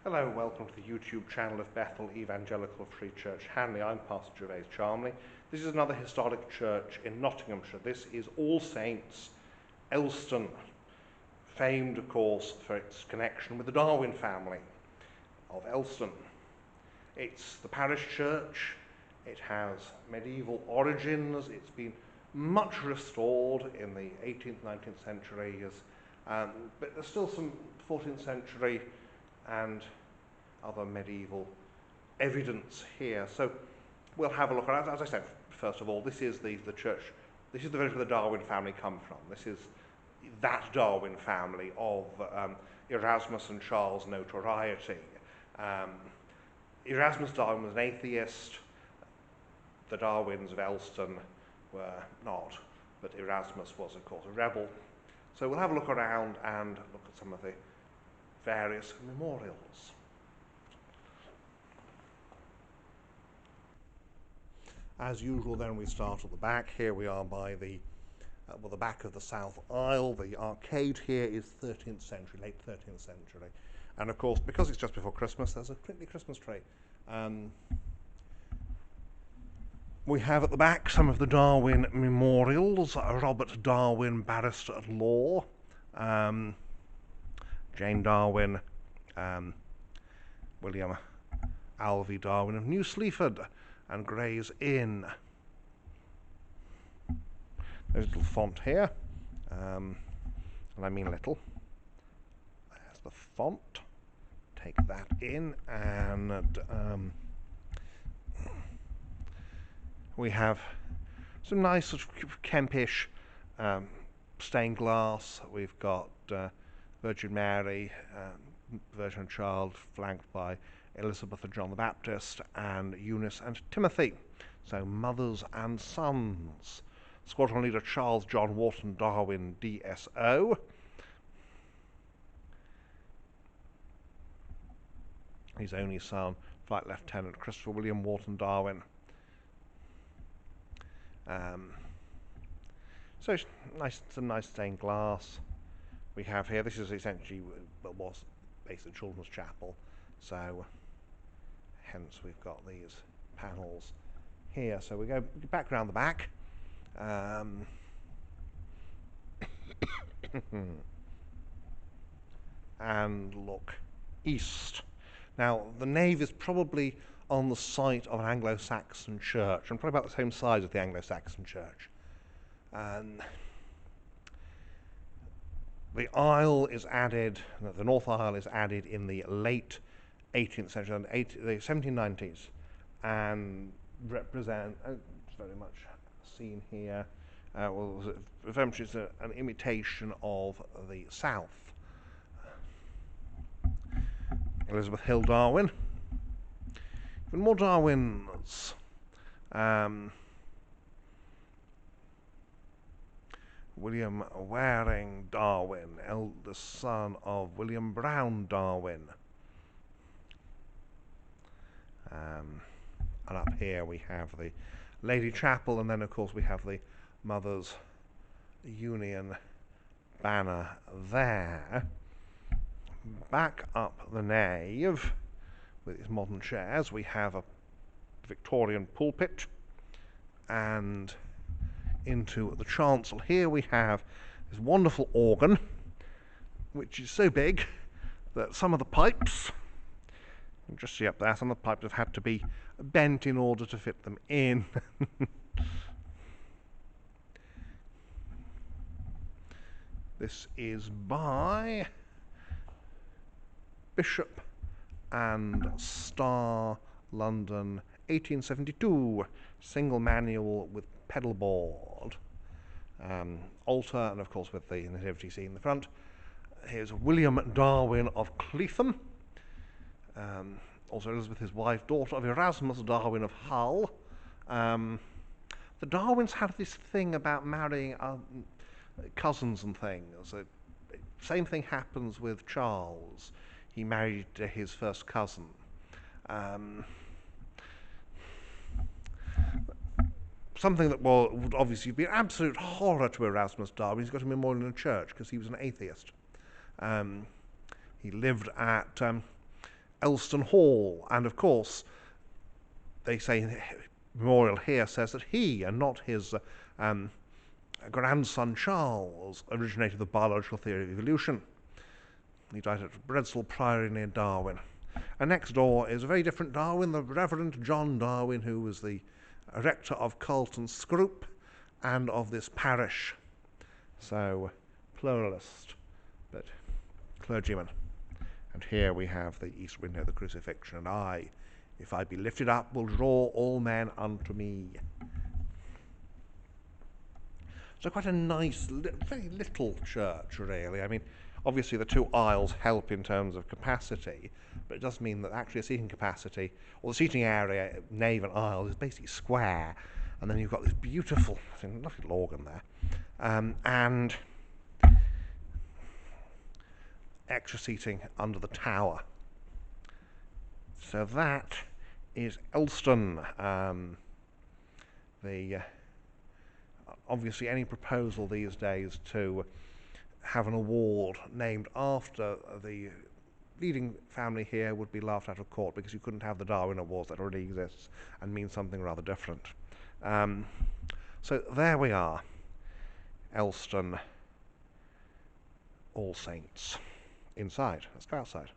Hello, welcome to the YouTube channel of Bethel Evangelical Free Church Hanley. I'm Pastor Gervais Charmley. This is another historic church in Nottinghamshire. This is All Saints, Elston, famed, of course, for its connection with the Darwin family of Elston. It's the parish church. It has medieval origins. It's been much restored in the 18th, 19th centuries, but there's still some 14th century and other medieval evidence here. So we'll have a look at it. As I said, first of all, this is the church, this is the village where the Darwin family come from. This is that Darwin family of Erasmus and Charles' notoriety. Erasmus Darwin was an atheist. The Darwins of Elston were not, but Erasmus was, of course, a rebel. So we'll have a look around and look at some of the various memorials. As usual, then, we start at the back. Here we are by the back of the south aisle. The arcade here is 13th century, late 13th century. And of course, because it's just before Christmas, there's a twinkly Christmas tree. We have at the back some of the Darwin memorials. Robert Darwin, barrister at law. Jane Darwin, William Alvey Darwin of New Sleaford and Gray's Inn. There's a little font here, and I mean little. There's the font. Take that in, and we have some nice sort of Kempish stained glass. We've got Virgin Mary, Virgin Child, flanked by Elizabeth and John the Baptist, and Eunice and Timothy. So mothers and sons. Squadron leader Charles John Wharton Darwin, DSO. His only son, Flight Lieutenant Christopher William Wharton Darwin. So some nice stained glass. We have here, this is essentially what was basically Children's Chapel, so hence we've got these panels here. So we go back around the back. And look east. Now, the nave is probably on the site of an Anglo-Saxon church, and probably about the same size as the Anglo-Saxon church. The aisle is added, the north aisle is added in the late 18th century, the 1790s, and represent, it's very much seen here, very much is an imitation of the south. Elizabeth Hill Darwin. Even more Darwins. William Waring Darwin, eldest son of William Brown Darwin. And up here we have the Lady Chapel, and then of course we have the Mothers Union banner there. Back up the nave with its modern chairs, we have a Victorian pulpit, and into the chancel here we have this wonderful organ, which is so big that some of the pipes, you can just see up there, some of the pipes have had to be bent in order to fit them in. This is by Bishop and Star, London, 1872, single manual with pedal board, altar, and of course with the nativity scene in the front. Here's William Darwin of Cleetham, also Elizabeth, his wife, daughter of Erasmus Darwin of Hull. The Darwins had this thing about marrying cousins and things. Same thing happens with Charles. He married his first cousin. Something that would obviously be an absolute horror to Erasmus Darwin. He's got a memorial in a church because he was an atheist. He lived at Elston Hall, and of course they say memorial here says that he and not his grandson Charles originated the biological theory of evolution. He died at Bredsall Priory near Darwin. And next door is a very different Darwin, the Reverend John Darwin, who was the rector of Carlton Scroop and of this parish. So, pluralist, but clergyman. And here we have the east window of the crucifixion. And I, if I be lifted up, will draw all men unto me. So quite a nice, very little church, really. I mean, obviously the two aisles help in terms of capacity, but it does mean that actually the seating capacity, or the seating area, nave and aisle, is basically square. And then you've got this beautiful, lovely little organ there, and extra seating under the tower. So that is Elston. Obviously any proposal these days to have an award named after the leading family here would be laughed out of court, because you couldn't have the Darwin Awards that already exists and mean something rather different. So there we are, Elston, All Saints. Inside. Let's go outside.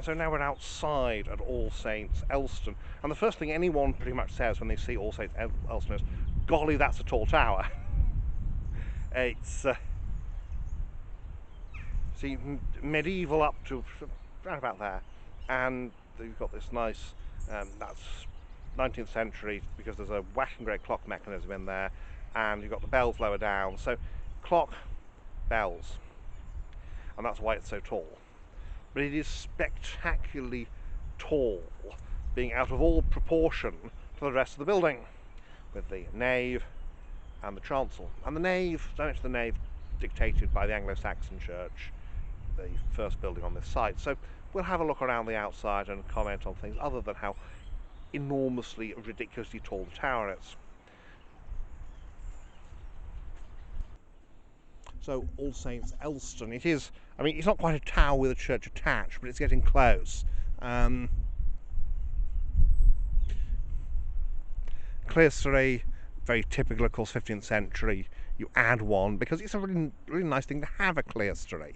So now we're outside at All Saints, Elston, and the first thing anyone pretty much says when they see All Saints, Elston is, golly, that's a tall tower. It's see, medieval up to around about there, and you've got this nice, that's 19th century, because there's a whacking great clock mechanism in there, and you've got the bells lower down, so clock, bells, and that's why it's so tall. But it is spectacularly tall, being out of all proportion to the rest of the building, with the nave and the chancel. And the nave, don't mention the nave, dictated by the Anglo-Saxon Church, the first building on this site. So we'll have a look around the outside and comment on things other than how enormously, ridiculously tall the tower is. So, All Saints, Elston. It is, I mean, it's not quite a tower with a church attached, but it's getting close. Clerestory, very typical, of course, 15th century. You add one because it's a really, really nice thing to have a clerestory.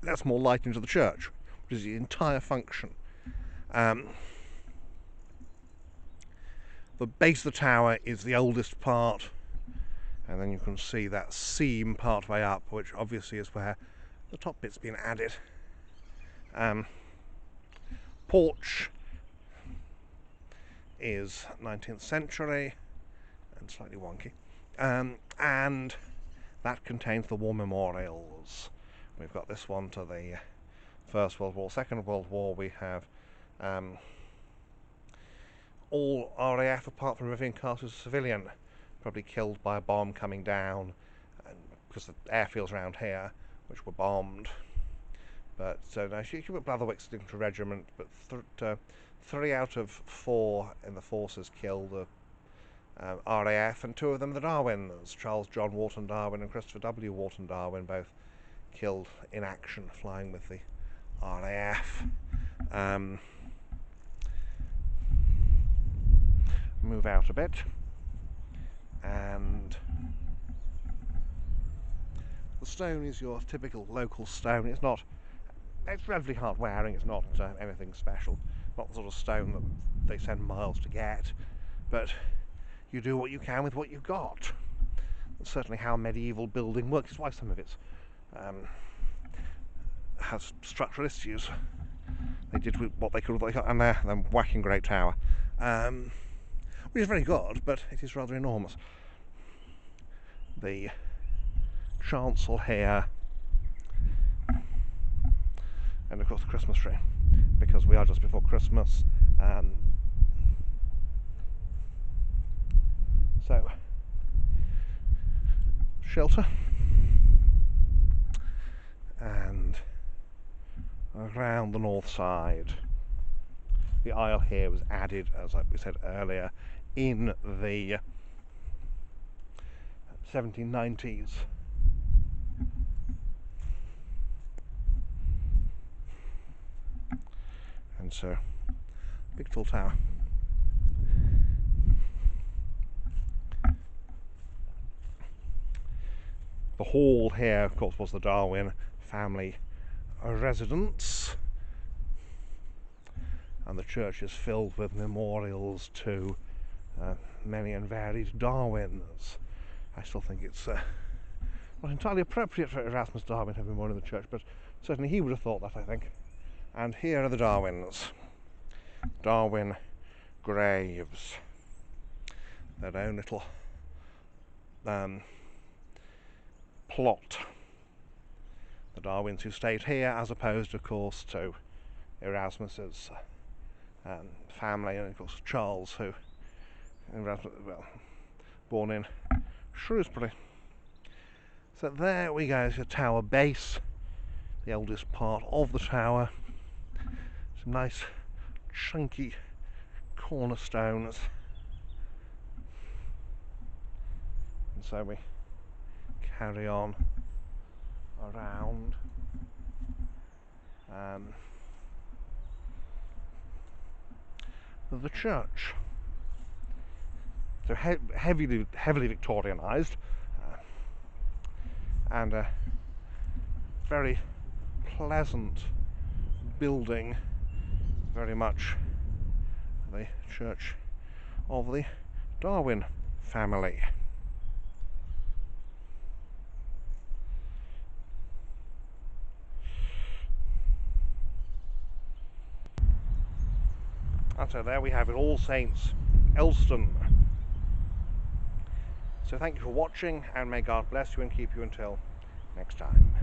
That's more light into the church, which is the entire function. The base of the tower is the oldest part. And then you can see that seam part way up, which obviously is where the top bit's been added. Porch is 19th century and slightly wonky. And that contains the war memorials. We've got this one to the First World War, Second World War. We have all RAF apart from Rivian Castle's civilian, probably killed by a bomb coming down, because the airfields around here, which were bombed. But so now she put Blatherwick's infantry regiment, but 3 out of 4 in the forces killed the RAF, and 2 of them the Darwins, Charles John Wharton Darwin and Christopher W. Wharton Darwin, both killed in action flying with the RAF. Move out a bit. And the stone is your typical local stone. It's relatively hard wearing, it's not anything special, not the sort of stone that they send miles to get, but you do what you can with what you've got. That's certainly how a medieval building works. It's why some of it has structural issues. They did with what they could, and they're whacking great tower. Which is very good, but it is rather enormous. The chancel here, and of course the Christmas tree, because we are just before Christmas. So, shelter, and around the north side, the aisle here was added, as we said earlier, in the 1790s. And so, big tall tower. The hall here, of course, was the Darwin family residence, and the church is filled with memorials to many and varied Darwins. I still think it's not entirely appropriate for Erasmus Darwin to have been born in the church, but certainly he would have thought that, I think. And here are the Darwins. Darwin graves. Their own little plot. The Darwins who stayed here, as opposed, of course, to Erasmus's family, and of course Charles, who born in Shrewsbury. So there we go, to the tower base, the oldest part of the tower. Some nice chunky cornerstones. And so we carry on around. The church. So heavily Victorianised, and a very pleasant building, very much the church of the Darwin family. And so there we have it, All Saints, Elston. So thank you for watching, and may God bless you and keep you until next time.